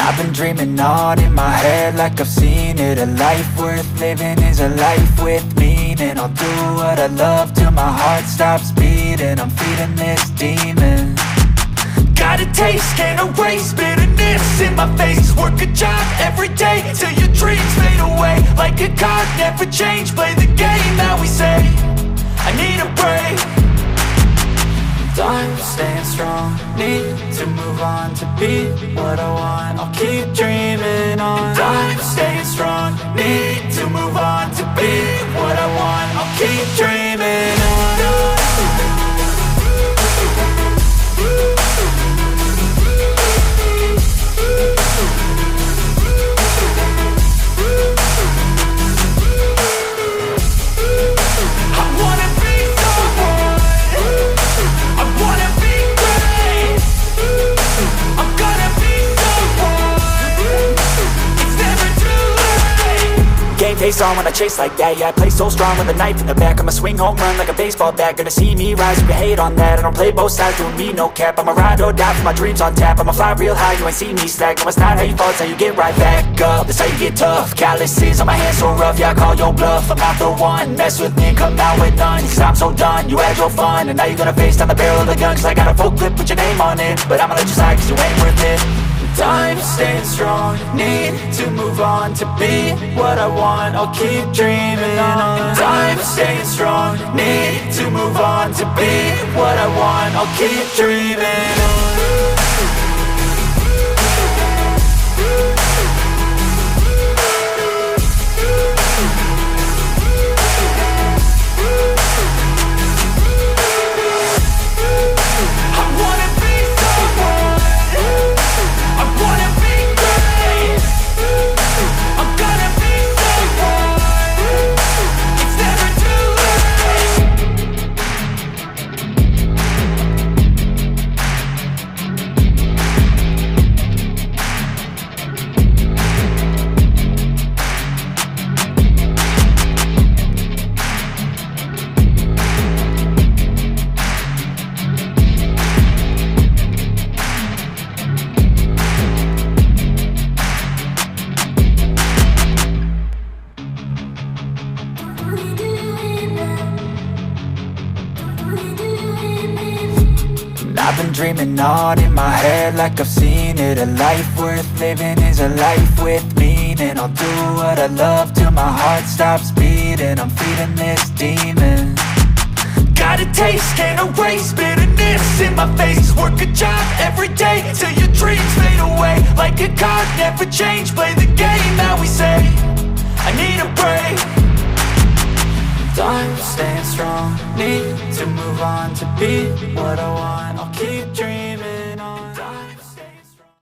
I've been dreaming on in my head like I've seen it. A life worth living is a life with meaning. I'll do what I love till my heart stops beating. I'm feeding this demon. Got a taste, can't erase bitterness in my face. Work a job every day till your dreams fade away. Like a card, never change, play the game that we say. I need a break. I'm staying strong, need to move on to be what I want. I'll keep dreaming on. I'm staying strong, need to move on to be what I want. I'll keep dreaming on. Face on when I chase like that. Yeah, I play so strong with a knife in the back. I'ma swing home run like a baseball bat. Gonna see me rise if you hate on that. I don't play both sides, doing me no cap. I'ma ride or die for my dreams on tap. I'ma fly real high, you ain't see me slack. No, it's not how you fall, it's how you get right back up. That's how you get tough. Calluses on my hands so rough, yeah, I call your bluff. I'm not the one, mess with me and come out with none. Cause I'm so done, you had your fun. And now you're gonna face down the barrel of the gun. Cause I got a full clip, put your name on it. But I'ma let you slide cause you ain't worth it. I'm staying strong, need to move on to be what I want. I'll keep dreaming on. I'm staying strong, need to move on to be what I want. I'll keep dreaming on. I've been dreaming on in my head like I've seen it. A life worth living is a life with meaning. I'll do what I love till my heart stops beating. I'm feeding this demon. Got a taste, can't erase bitterness in my face. Work a job every day till your dreams fade away. Like a card, never change, play the game that we say. I need a break. I'm staying strong, need to move on to be what I want. I'll keep dreaming.